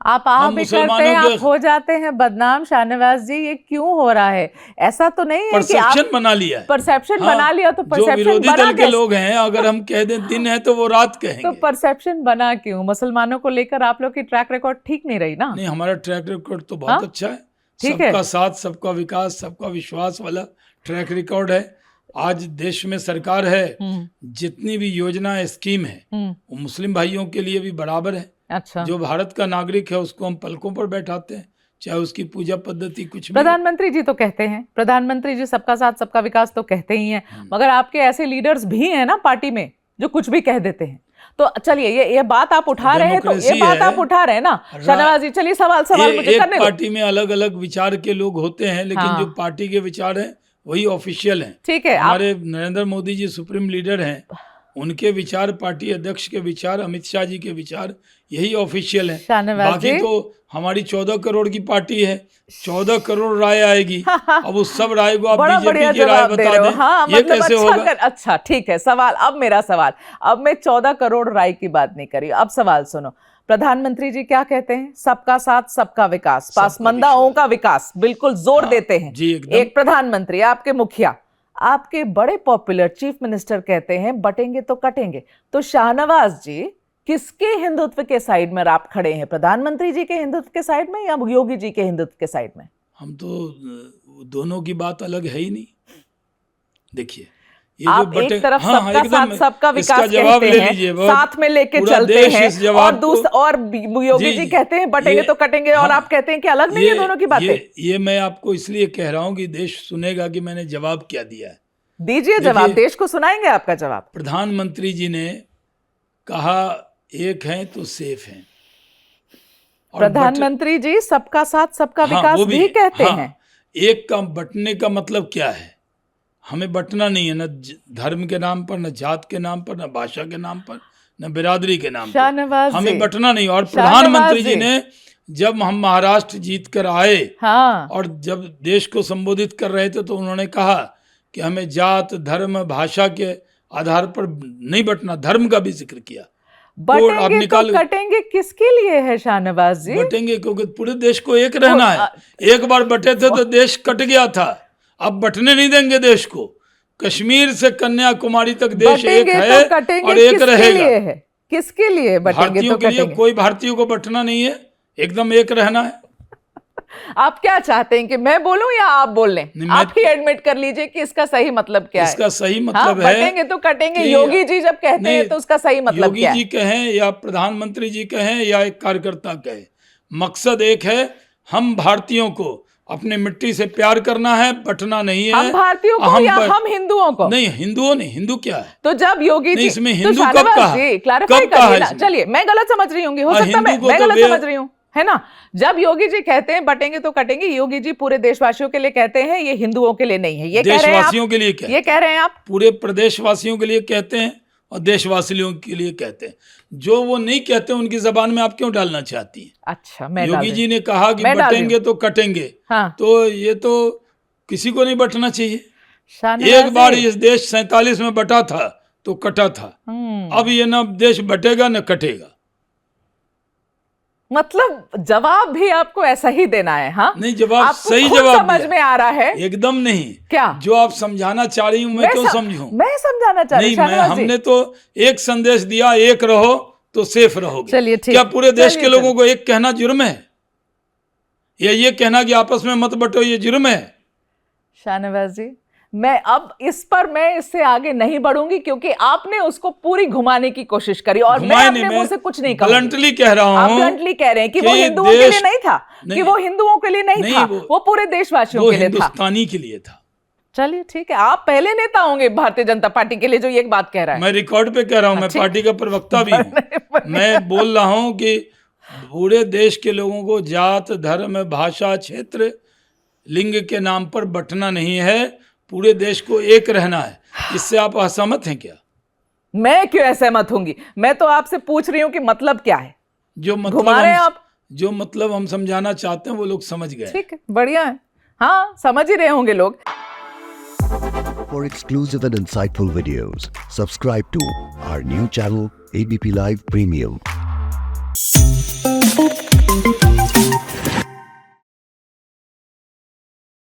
आप भी करते हैं, आप हो जाते हैं बदनाम। शाहनवाज जी, ये क्यों हो रहा है? ऐसा तो नहीं है कि आप बना लिया है, परसेप्शन बना लिया तो परसेप्शन जो विरोधी दल के लोग हैं, अगर हम कह दें दिन है तो वो रात कहेंगे। तो परसेप्शन बना क्यों? मुसलमानों को लेकर आप लोग की ट्रैक रिकॉर्ड ठीक नहीं रही ना? नहीं, हमारा ट्रैक रिकॉर्ड तो बहुत अच्छा है, सबका साथ, सबका विकास, सबका विश्वास वाला ट्रैक रिकॉर्ड है। आज देश में सरकार है, जितनी भी योजना स्कीम है वो मुस्लिम भाइयों के लिए भी बराबर है। अच्छा, जो भारत का नागरिक है उसको हम पलकों पर बैठाते हैं, चाहे उसकी पूजा पद्धति कुछ भी। प्रधानमंत्री जी तो कहते हैं, प्रधानमंत्री जी सबका साथ सबका विकास तो कहते ही हैं, मगर आपके ऐसे लीडर्स भी हैं ना पार्टी में जो कुछ भी कह देते हैं। तो चलिए ये बात आप उठा रहे हैं, तो ये बात आप उठा रहे हैं ना शाहनवाज जी। चलिए सवाल मुझे करने दो। पार्टी में अलग अलग विचार के लोग होते हैं, लेकिन जो पार्टी के विचार हैं वही ऑफिशियल हैं। ठीक है, हमारे नरेंद्र मोदी जी सुप्रीम लीडर हैं, उनके विचार, पार्टी अध्यक्ष के विचार, अमित शाह जी के विचार, यही ऑफिशियल है। बाकी तो हमारी 14 करोड़ की पार्टी है, 14 करोड़ राय आएगी। अब उस सब राय को आप बीजेपी की राय बता दें, हाँ, ये मतलब कैसे होगा? अच्छा ठीक है, सवाल अब मेरा सवाल, अब मैं 14 करोड़ राय की बात नहीं करी। अब सवाल सुनो, प्रधानमंत्री जी क्या कहते हैं? सबका साथ सबका विकास, पासमंदाओं का विकास, बिल्कुल जोर देते हैं। एक प्रधानमंत्री, आपके मुखिया, आपके बड़े पॉपुलर चीफ मिनिस्टर कहते हैं बटेंगे तो कटेंगे। तो शाहनवाज जी, किसके हिंदुत्व के साइड में आप खड़े हैं? प्रधानमंत्री जी के हिंदुत्व के साइड में या योगी जी के हिंदुत्व के साइड में? हम तो दोनों की बात अलग है ही नहीं। देखिए, आप एक तरफ सबका साथ सबका विकास कहते हैं, साथ में लेके चलते हैं, और योगी जी कहते हैं बटेंगे तो कटेंगे, और आप कहते हैं कि अलग नहीं है दोनों की बातें। ये मैं आपको इसलिए कह रहा हूं कि देश सुनेगा कि मैंने जवाब क्या दिया है। दीजिए जवाब, देश को सुनाएंगे आपका जवाब। प्रधानमंत्री जी ने कहा एक है तो सेफ है। प्रधानमंत्री जी सबका साथ सबका विकास भी कहते हैं। एक का बटने का मतलब क्या है? हमें बटना नहीं है, न धर्म के नाम पर, न जात के नाम पर, न भाषा के नाम पर, न बिरादरी के नाम पर, हमें बटना नहीं। और प्रधानमंत्री जी ने जब हम महाराष्ट्र जीत कर आए, और जब देश को संबोधित कर रहे थे, तो उन्होंने कहा कि हमें जात, धर्म, भाषा के आधार पर नहीं बटना, धर्म का भी जिक्र किया। बटेंगे तो कटेंगे किसके लिए है शाहनवाज जी? बटेंगे क्योंकि पूरे देश को एक रहना है। एक बार बटे थे तो देश कट गया था, अब बटने नहीं देंगे देश को। कश्मीर से कन्याकुमारी तक देश एक है और एक रहेगा। किसके लिए बटेंगे? भारतीयों के लिए, कोई भारतीयों को बटना नहीं है, एकदम एक रहना है। आप क्या चाहते हैं कि मैं बोलूं या आप बोल लें? आप ही एडमिट कर लीजिए कि इसका सही मतलब क्या है। इसका सही मतलब है, बटेंगे तो कटेंगे, योगी जी जब कहते हैं तो उसका सही मतलब क्या है? योगी जी कहें या प्रधानमंत्री जी कहें या एक कार्यकर्ता कहे, मकसद एक है, हम भारतीयों को अपने मिट्टी से प्यार करना है, बटना नहीं है। हम भारतीयों को या हम हिंदुओं को? नहीं, हिंदुओं नहीं, हिंदू क्या है? तो जब योगी जी, इसमें हिंदू कब कहा? क्लैरिफाई करिए ना। चलिए, मैं गलत समझ रही होंगी, हो सकता है मैं गलत समझ रही हूँ, है ना? जब योगी जी कहते हैं बटेंगे तो कटेंगे, योगी जी पूरे देशवासियों के लिए कहते हैं, ये हिंदुओं के लिए नहीं है। ये देशवासियों के लिए क्या? ये कह रहे हैं आप? पूरे प्रदेशवासियों के लिए कहते हैं और देशवासियों के लिए कहते हैं। जो वो नहीं कहते उनकी जबान में आप क्यों डालना चाहती हैं? अच्छा, मैं योगी जी ने कहा कि बटेंगे तो कटेंगे, तो ये तो किसी को नहीं बटना चाहिए। एक बार इस देश 47 में बटा था तो कटा था, अब ये ना देश बटेगा न कटेगा। मतलब जवाब भी आपको ऐसा ही देना है? हाँ नहीं, जवाब सही जवाब समझ में आ रहा है एकदम नहीं। क्या जो आप समझाना चाह रही हूँ मैं क्यों समझूं? मैं समझाना चाह रही हूँ नहीं, हमने तो एक संदेश दिया, एक रहो तो सेफ रहोगे। चलिए ठीक, क्या पूरे देश के लोगों को एक कहना जुर्म है? या ये कहना कि आपस में मत बटो ये जुर्म है? शाहनवाज जी, मैं अब इस पर मैं इससे आगे नहीं बढ़ूंगी, क्योंकि आपने उसको पूरी घुमाने की कोशिश करी और मैं अपने मुंह से कुछ नहीं कहूंगी। ब्लंटली कह रहा हूं। आप ब्लंटली कह रहे हैं कि वो हिंदुओं के लिए नहीं था, कि वो हिंदुओं के लिए नहीं था, वो पूरे देशवासियों के लिए था, हिंदुस्तानी के लिए था। चलिए ठीक है, आप पहले नेता होंगे भारतीय जनता पार्टी के लिए जो ये बात कह रहा है। मैं रिकॉर्ड पे कह रहा हूं, मैं पार्टी का प्रवक्ता भी हूं। मैं बोल रहा हूं कि पूरे देश के लोगों को जात, धर्म, भाषा, क्षेत्र, लिंग के नाम पर बंटना नहीं है, पूरे देश को एक रहना है। इससे आप असहमत हैं क्या? मैं क्यों असहमत होंगी? मैं तो आपसे पूछ रही हूं कि मतलब क्या है। जो मतलब हम समझाना चाहते हैं वो लोग समझ गए। ठीक है, बढ़िया है, हाँ समझ ही रहे होंगे लोग। For exclusive and insightful videos, subscribe to our new channel ABP Live Premium. हैं।